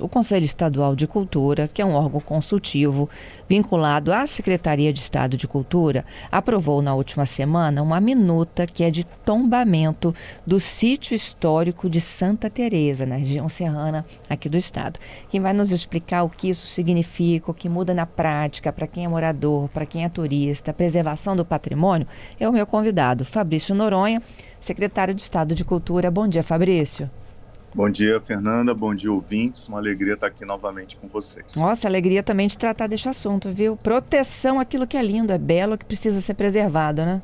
O Conselho Estadual de Cultura, que é um órgão consultivo vinculado à Secretaria de Estado de Cultura, aprovou na última semana uma minuta que é de tombamento do sítio histórico de Santa Teresa, na região serrana aqui do estado. Quem vai nos explicar o que isso significa, o que muda na prática, para quem é morador, para quem é turista, a preservação do patrimônio, é o meu convidado, Fabrício Noronha, secretário de Estado de Cultura. Bom dia, Fabrício. Bom dia, Fernanda. Bom dia, ouvintes. Uma alegria estar aqui novamente com vocês. Nossa, alegria também de tratar deste assunto, viu? Proteção, aquilo que é lindo, é belo, que precisa ser preservado, né?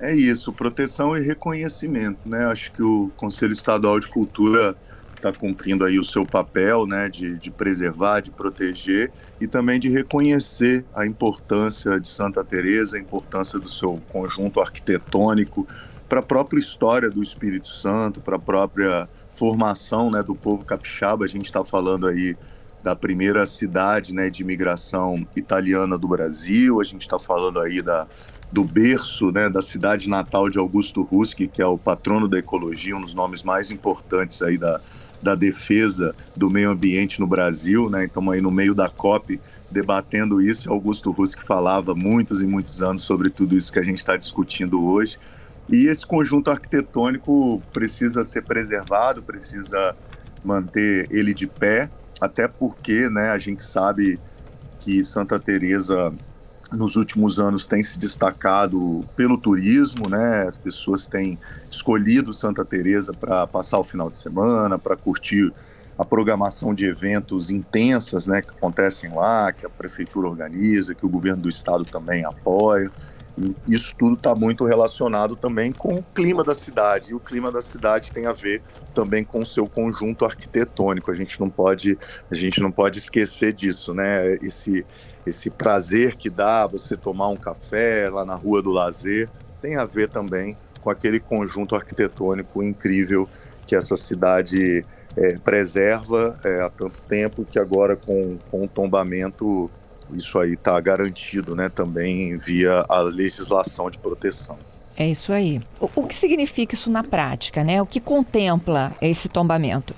É isso, proteção e reconhecimento, né? Acho que o Conselho Estadual de Cultura está cumprindo aí o seu papel, né, de preservar, de proteger e também de reconhecer a importância de Santa Teresa, a importância do seu conjunto arquitetônico para a própria história do Espírito Santo, para a própria formação, né, do povo capixaba. A gente está falando aí da primeira cidade, né, de imigração italiana do Brasil. A gente está falando aí do berço, né, da cidade natal de Augusto Ruschi, que é o patrono da ecologia, um dos nomes mais importantes aí da defesa do meio ambiente no Brasil, né? Então aí no meio da COP debatendo isso. Augusto Ruschi falava muitos e muitos anos sobre tudo isso que a gente está discutindo hoje. E esse conjunto arquitetônico precisa ser preservado, precisa manter ele de pé, até porque, né, a gente sabe que Santa Teresa nos últimos anos tem se destacado pelo turismo, né? As pessoas têm escolhido Santa Teresa para passar o final de semana, para curtir a programação de eventos intensas, né, que acontecem lá, que a prefeitura organiza, que o governo do estado também apoia. Isso tudo está muito relacionado também com o clima da cidade, e o clima da cidade tem a ver também com o seu conjunto arquitetônico. A gente não pode esquecer disso, né? Esse prazer que dá você tomar um café lá na Rua do Lazer tem a ver também com aquele conjunto arquitetônico incrível que essa cidade preserva há tanto tempo, que agora com o tombamento isso aí está garantido, né, também via a legislação de proteção. É isso aí. O que significa isso na prática, né? O que contempla esse tombamento?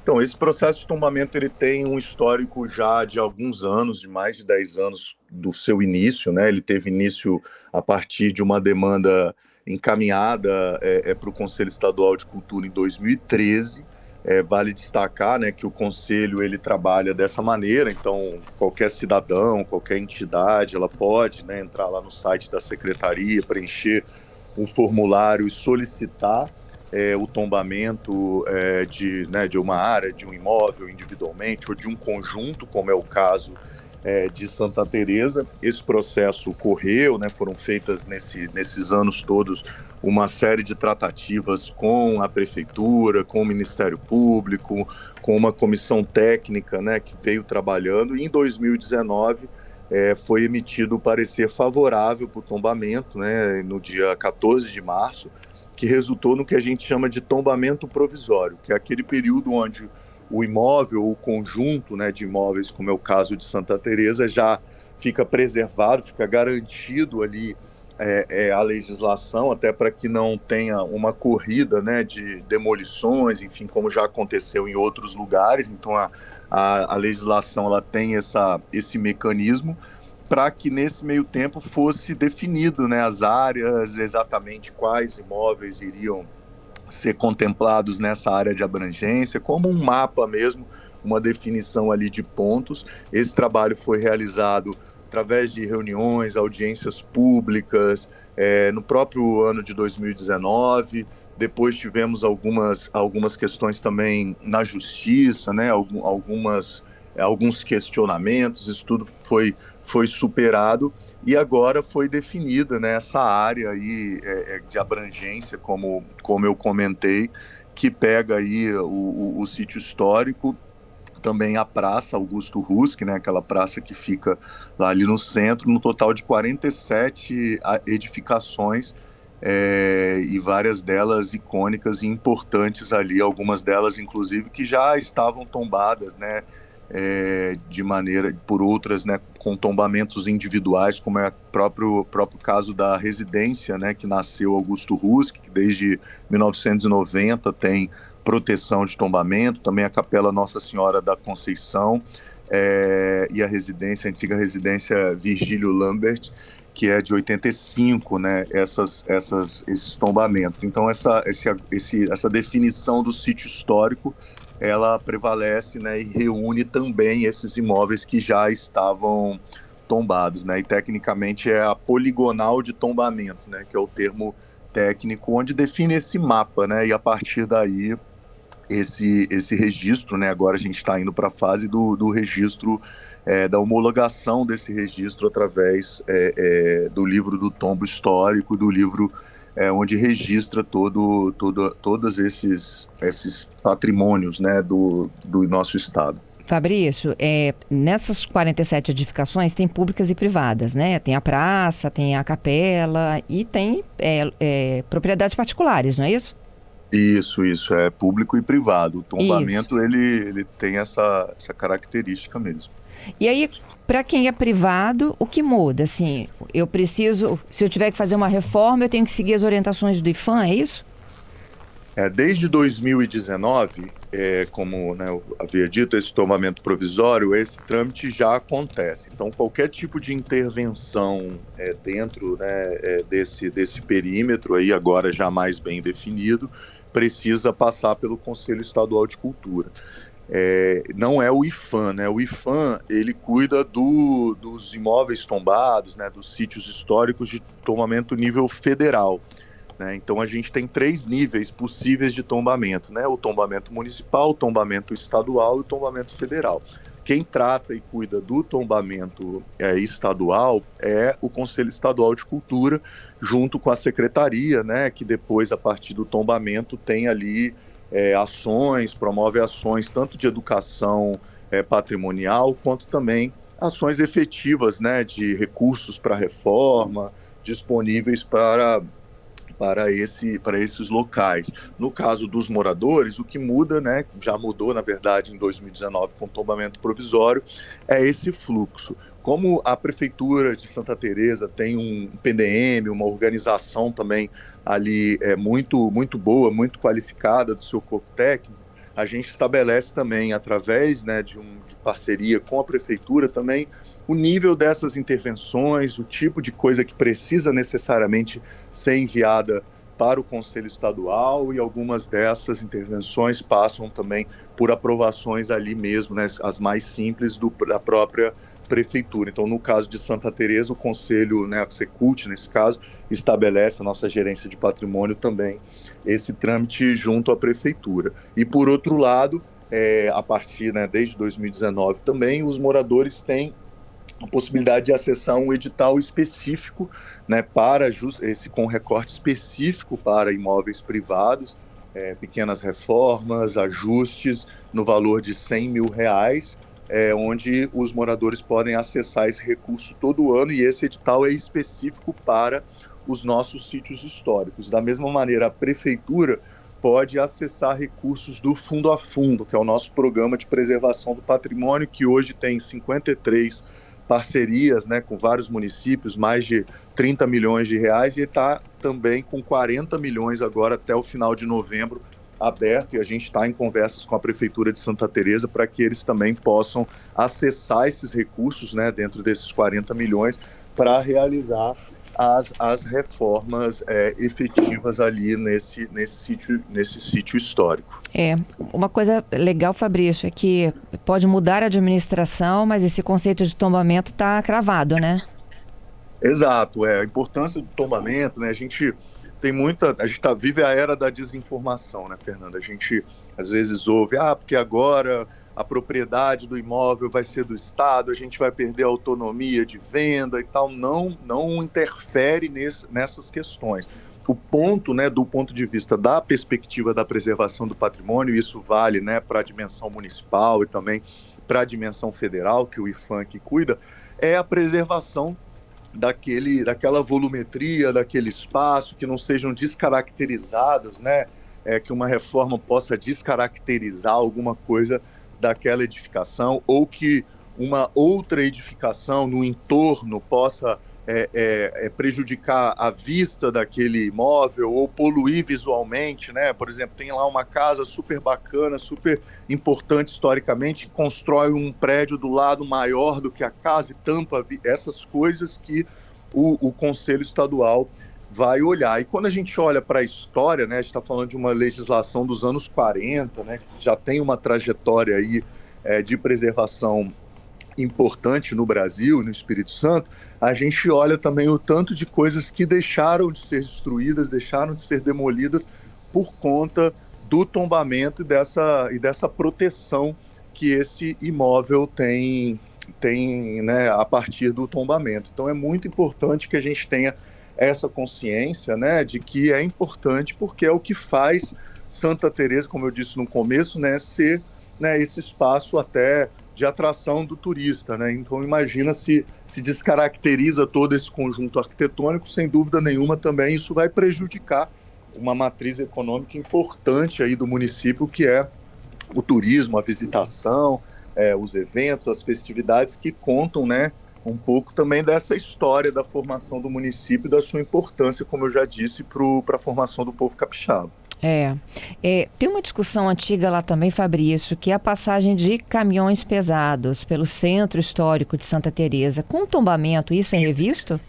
Então, esse processo de tombamento ele tem um histórico já de alguns anos, de mais de 10 anos do seu início, né? Ele teve início a partir de uma demanda encaminhada para o Conselho Estadual de Cultura em 2013. Vale destacar, né, que o Conselho ele trabalha dessa maneira. Então qualquer cidadão, qualquer entidade, ela pode, né, entrar lá no site da Secretaria, preencher um formulário e solicitar o tombamento de uma área, de um imóvel individualmente ou de um conjunto, como é o caso de Santa Teresa. Esse processo correu, né, foram feitas nesses anos todos uma série de tratativas com a prefeitura, com o Ministério Público, com uma comissão técnica, né, que veio trabalhando, e em 2019 foi emitido o parecer favorável para o tombamento, né, no dia 14 de março, que resultou no que a gente chama de tombamento provisório, que é aquele período onde o imóvel, o conjunto, né, de imóveis, como é o caso de Santa Teresa, já fica preservado, fica garantido ali a legislação, até para que não tenha uma corrida, né, de demolições, enfim, como já aconteceu em outros lugares. Então a legislação ela tem esse mecanismo para que nesse meio tempo fosse definido, né, as áreas, exatamente quais imóveis iriam ser contemplados nessa área de abrangência, como um mapa mesmo, uma definição ali de pontos. Esse trabalho foi realizado através de reuniões, audiências públicas, no próprio ano de 2019. Depois tivemos algumas questões também na justiça, né? Alguns questionamentos. Isso tudo foi superado e agora foi definida, né, essa área aí de abrangência, como eu comentei, que pega aí o sítio histórico, também a Praça Augusto Ruschi, né, aquela praça que fica lá ali no centro, no total de 47 edificações, e várias delas icônicas e importantes ali, algumas delas inclusive que já estavam tombadas, né, de maneira, por outras, né, com tombamentos individuais, como é o próprio caso da residência, né, que nasceu Augusto Ruschi, que desde 1990 tem proteção de tombamento, também a Capela Nossa Senhora da Conceição, e a antiga residência Virgílio Lambert, que é de 85, né, esses tombamentos. Então, essa definição do sítio histórico, ela prevalece, né, e reúne também esses imóveis que já estavam tombados, né, e tecnicamente é a poligonal de tombamento, né, que é o termo técnico, onde define esse mapa, né, e a partir daí esse registro, né, agora a gente está indo para a fase do registro, da homologação desse registro através do livro do tombo histórico, do livro onde registra todos esses patrimônios, né, do nosso estado. Fabrício, nessas 47 edificações tem públicas e privadas, né? Tem a praça, tem a capela e tem propriedades particulares, não é isso? Isso, é público e privado. O tombamento, ele tem essa característica mesmo. E aí, para quem é privado, o que muda? Assim, se eu tiver que fazer uma reforma, eu tenho que seguir as orientações do IPHAN, é isso? Desde 2019, como, né, eu havia dito, esse tombamento provisório, esse trâmite já acontece. Então, qualquer tipo de intervenção dentro, né, desse perímetro, aí agora já mais bem definido, precisa passar pelo Conselho Estadual de Cultura. Não é o IPHAN, né? O IPHAN, ele cuida dos imóveis tombados, né, dos sítios históricos de tombamento nível federal. Então, a gente tem 3 níveis possíveis de tombamento, né? O tombamento municipal, o tombamento estadual e o tombamento federal. Quem trata e cuida do tombamento estadual é o Conselho Estadual de Cultura, junto com a Secretaria, né? Que depois, a partir do tombamento, tem ali promove ações tanto de educação patrimonial, quanto também ações efetivas, né? De recursos para reforma, disponíveis para esses locais. No caso dos moradores, o que muda, né, já mudou, na verdade, em 2019 com o tombamento provisório, é esse fluxo. Como a Prefeitura de Santa Teresa tem um PDM, uma organização também ali muito, muito boa, muito qualificada do seu corpo técnico, a gente estabelece também, através, né, de parceria com a Prefeitura, também o nível dessas intervenções, o tipo de coisa que precisa necessariamente ser enviada para o Conselho Estadual, e algumas dessas intervenções passam também por aprovações ali mesmo, né, as mais simples da própria Prefeitura. Então, no caso de Santa Teresa, o Conselho, né, a Secult, nesse caso, estabelece, a nossa gerência de patrimônio também, esse trâmite junto à Prefeitura. E, por outro lado, a partir, né, desde 2019 também, os moradores têm a possibilidade de acessar um edital específico, né, com recorte específico para imóveis privados, pequenas reformas, ajustes no valor de R$100 mil, onde os moradores podem acessar esse recurso todo ano, e esse edital é específico para os nossos sítios históricos. Da mesma maneira, a Prefeitura pode acessar recursos do Fundo a Fundo, que é o nosso programa de preservação do patrimônio, que hoje tem 53 parcerias, né, com vários municípios, mais de R$30 milhões, e está também com 40 milhões agora até o final de novembro aberto, e a gente está em conversas com a Prefeitura de Santa Teresa para que eles também possam acessar esses recursos, né, dentro desses 40 milhões, para realizar as reformas efetivas ali nesse sítio histórico. Uma coisa legal, Fabrício, é que pode mudar a administração, mas esse conceito de tombamento está cravado, né? Exato, a importância do tombamento, né? A gente vive a era da desinformação, né, Fernanda? A gente às vezes ouve, porque agora a propriedade do imóvel vai ser do Estado, a gente vai perder a autonomia de venda e tal. Não interfere nessas questões. O ponto, né, do ponto de vista da perspectiva da preservação do patrimônio, isso vale, né, para a dimensão municipal e também para a dimensão federal, que o IPHAN que cuida, é a preservação daquela volumetria, daquele espaço, que não sejam descaracterizados, né, que uma reforma possa descaracterizar alguma coisa daquela edificação, ou que uma outra edificação no entorno possa prejudicar a vista daquele imóvel ou poluir visualmente, né? Por exemplo, tem lá uma casa super bacana, super importante historicamente, constrói um prédio do lado maior do que a casa e tampa essas coisas que o Conselho Estadual vai olhar. E quando a gente olha para a história, né, a gente está falando de uma legislação dos anos 40, né, que já tem uma trajetória aí de preservação importante no Brasil, no Espírito Santo, a gente olha também o tanto de coisas que deixaram de ser destruídas, deixaram de ser demolidas por conta do tombamento e dessa proteção que esse imóvel tem, né, a partir do tombamento. Então é muito importante que a gente tenha essa consciência, né, de que é importante porque é o que faz Santa Teresa, como eu disse no começo, né, ser, né, esse espaço até de atração do turista, né? Então imagina se descaracteriza todo esse conjunto arquitetônico, sem dúvida nenhuma também isso vai prejudicar uma matriz econômica importante aí do município, que é o turismo, a visitação, os eventos, as festividades que contam, né, um pouco também dessa história da formação do município e da sua importância, como eu já disse, para a formação do povo capixaba. Tem uma discussão antiga lá também, Fabrício, que é a passagem de caminhões pesados pelo centro histórico de Santa Teresa. Com o tombamento, isso é revisto?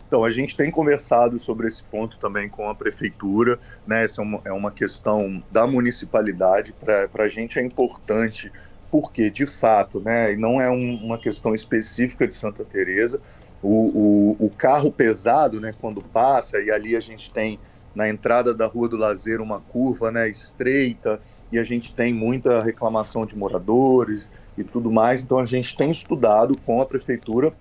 Então, a gente tem conversado sobre esse ponto também com a prefeitura, né? Essa é uma questão da municipalidade. Para a gente é importante, porque, de fato, né, não é uma questão específica de Santa Teresa. O carro pesado, né, quando passa, e ali a gente tem na entrada da Rua do Lazer uma curva, né, estreita, e a gente tem muita reclamação de moradores e tudo mais, então a gente tem estudado com a prefeitura,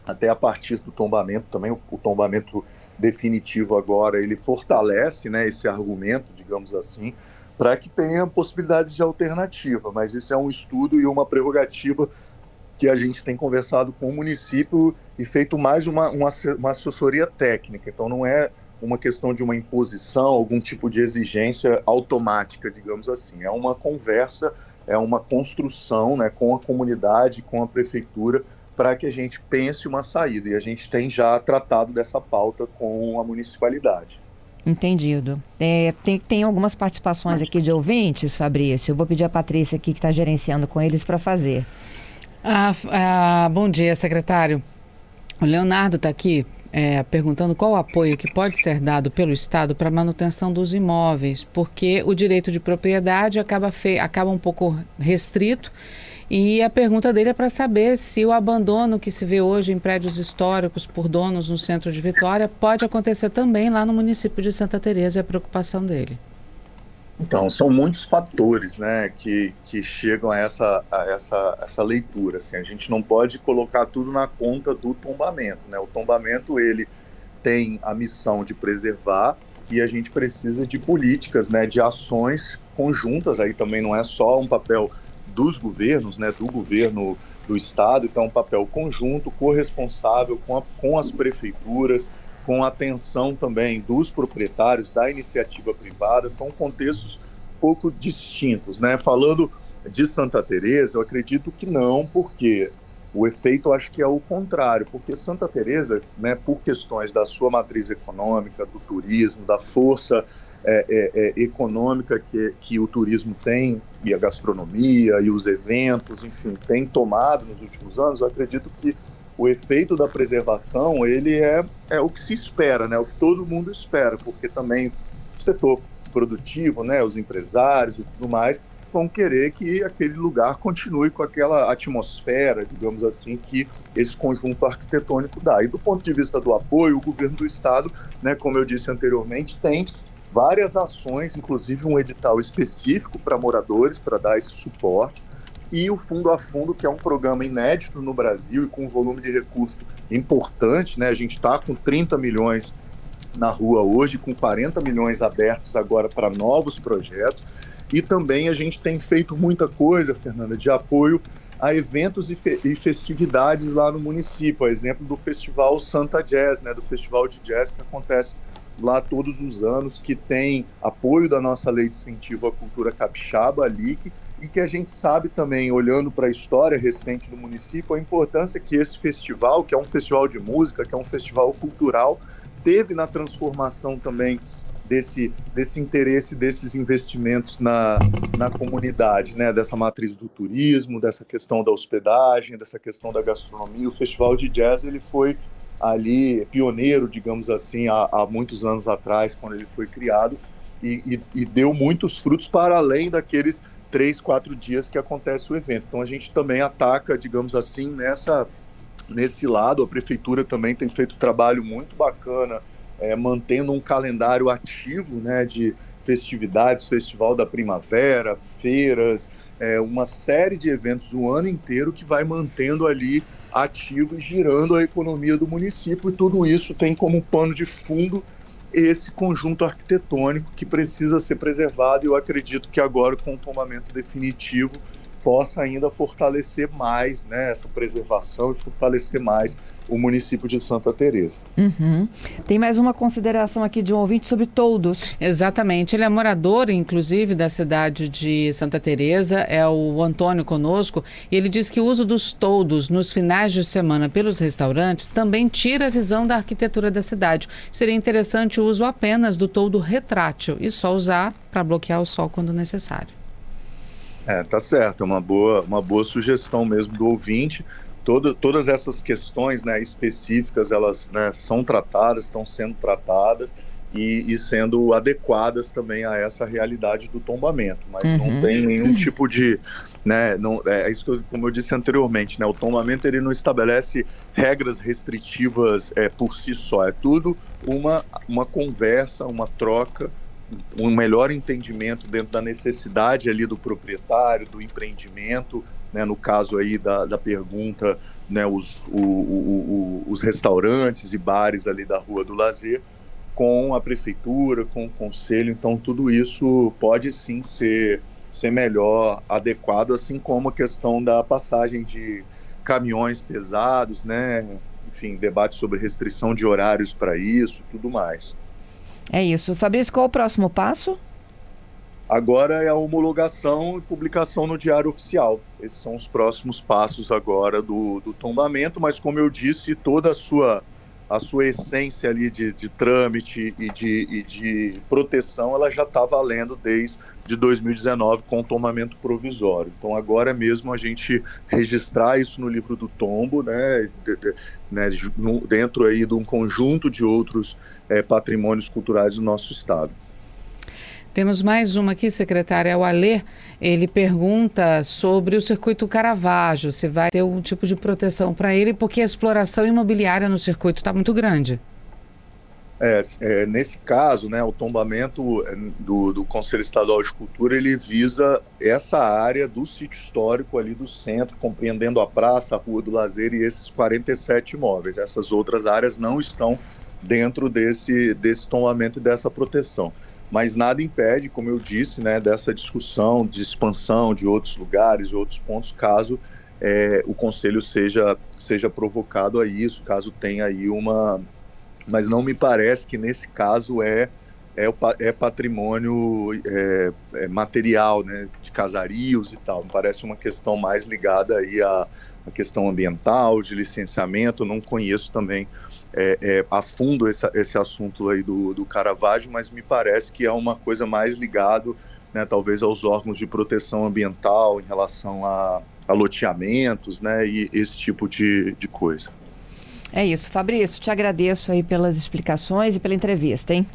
até a partir do tombamento também, o tombamento definitivo agora, ele fortalece, né, esse argumento, digamos assim, para que tenha possibilidades de alternativa, mas isso é um estudo e uma prerrogativa que a gente tem conversado com o município e feito mais uma assessoria técnica, então não é uma questão de uma imposição, algum tipo de exigência automática, digamos assim. É uma conversa, é uma construção, né, com a comunidade, com a prefeitura, para que a gente pense uma saída. E a gente tem já tratado dessa pauta com a municipalidade. Entendido. Tem algumas participações aqui de ouvintes, Fabrício. Eu vou pedir a Patrícia aqui, que está gerenciando com eles, para fazer. Bom dia, secretário. O Leonardo está aqui perguntando qual o apoio que pode ser dado pelo Estado para a manutenção dos imóveis, porque o direito de propriedade acaba um pouco restrito, e a pergunta dele é para saber se o abandono que se vê hoje em prédios históricos por donos no centro de Vitória pode acontecer também lá no município de Santa Teresa, é a preocupação dele. Então, são muitos fatores, né, que chegam a essa leitura. Assim, a gente não pode colocar tudo na conta do tombamento, né? O tombamento, ele tem a missão de preservar e a gente precisa de políticas, né, de ações conjuntas. Aí também não é só um papel dos governos, né, do governo do Estado, então é um papel conjunto, corresponsável com as prefeituras, com a atenção também dos proprietários, da iniciativa privada. São contextos pouco distintos, né? Falando de Santa Teresa, eu acredito que não, porque o efeito eu acho que é o contrário, porque Santa Teresa, né, por questões da sua matriz econômica, do turismo, da força econômica que o turismo tem, e a gastronomia, e os eventos, enfim, tem tomado nos últimos anos, eu acredito que o efeito da preservação, ele é o que se espera, né? O que todo mundo espera, porque também o setor produtivo, né, os empresários e tudo mais, vão querer que aquele lugar continue com aquela atmosfera, digamos assim, que esse conjunto arquitetônico dá. E do ponto de vista do apoio, o governo do Estado, né, como eu disse anteriormente, tem várias ações, inclusive um edital específico para moradores, para dar esse suporte, e o Fundo a Fundo, que é um programa inédito no Brasil e com um volume de recurso importante, né? A gente está com 30 milhões na rua hoje, com 40 milhões abertos agora para novos projetos, e também a gente tem feito muita coisa, Fernanda, de apoio a eventos e festividades lá no município, a exemplo do Festival Santa Jazz, né? Do Festival de Jazz que acontece lá todos os anos, que tem apoio da nossa Lei de Incentivo à Cultura Capixaba, a LIC, e que a gente sabe também, olhando para a história recente do município, a importância que esse festival, que é um festival de música, que é um festival cultural, teve na transformação também desse interesse, desses investimentos na comunidade, né? Dessa matriz do turismo, dessa questão da hospedagem, dessa questão da gastronomia. O Festival de Jazz ele foi ali pioneiro, digamos assim, há muitos anos atrás, quando ele foi criado, e deu muitos frutos para além daqueles 3, 4 dias que acontece o evento. Então a gente também ataca, digamos assim, nesse lado. A prefeitura também tem feito um trabalho muito bacana, mantendo um calendário ativo, né, de festividades, Festival da Primavera, feiras, uma série de eventos o ano inteiro que vai mantendo ali ativo e girando a economia do município, e tudo isso tem como pano de fundo esse conjunto arquitetônico que precisa ser preservado, e eu acredito que agora, com o tombamento definitivo, possa ainda fortalecer mais, né, essa preservação, e fortalecer mais o município de Santa Teresa. Uhum. Tem mais uma consideração aqui de um ouvinte sobre toldos. Exatamente. Ele é morador, inclusive, da cidade de Santa Teresa, é o Antônio conosco, e ele diz que o uso dos toldos nos finais de semana pelos restaurantes também tira a visão da arquitetura da cidade. Seria interessante o uso apenas do toldo retrátil e só usar para bloquear o sol quando necessário. Tá certo, é uma boa sugestão mesmo do ouvinte. Todas essas questões, né, específicas, elas, né, são tratadas, estão sendo tratadas e sendo adequadas também a essa realidade do tombamento, mas não tem nenhum tipo de, né, não, é isso que como eu disse anteriormente, né, o tombamento ele não estabelece regras restritivas por si só, é tudo uma conversa, uma troca, um melhor entendimento dentro da necessidade ali do proprietário, do empreendimento, né, no caso aí da pergunta, né, os restaurantes e bares ali da Rua do Lazer, com a prefeitura, com o conselho. Então tudo isso pode sim ser melhor adequado, assim como a questão da passagem de caminhões pesados, né, enfim, debate sobre restrição de horários para isso, tudo mais. É isso. Fabrício, qual o próximo passo? Agora é a homologação e publicação no Diário Oficial. Esses são os próximos passos agora do tombamento, mas como eu disse, toda a sua essência ali de trâmite e de proteção, ela já está valendo desde 2019 com o tombamento provisório. Então agora mesmo a gente registrar isso no livro do tombo, né, dentro aí de um conjunto de outros patrimônios culturais do nosso estado. Temos mais uma aqui, secretária, é o Alê. Ele pergunta sobre o circuito Caravaggio, se vai ter algum tipo de proteção para ele, porque a exploração imobiliária no circuito está muito grande. Nesse caso, né, o tombamento do Conselho Estadual de Cultura, ele visa essa área do sítio histórico ali do centro, compreendendo a praça, a Rua do Lazer e esses 47 imóveis. Essas outras áreas não estão dentro desse tombamento e dessa proteção. Mas nada impede, como eu disse, né, dessa discussão de expansão de outros lugares, de outros pontos, caso o Conselho seja provocado a isso, caso tenha aí Mas não me parece que nesse caso é patrimônio material, né, de casarios e tal. Me parece uma questão mais ligada aí à questão ambiental, de licenciamento. Não conheço também a fundo esse assunto aí do Caravaggio, mas me parece que é uma coisa mais ligado, né, talvez aos órgãos de proteção ambiental em relação a loteamentos, né, e esse tipo de coisa. É isso, Fabrício, te agradeço aí pelas explicações e pela entrevista, hein?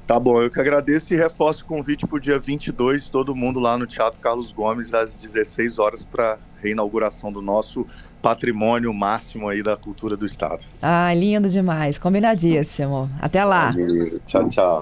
Tá bom, eu que agradeço e reforço o convite para o dia 22, todo mundo lá no Teatro Carlos Gomes, às 16 horas, para a reinauguração do nosso patrimônio máximo aí da cultura do estado. Ah, lindo demais, combinadíssimo. Até lá. Valeu. Tchau, tchau.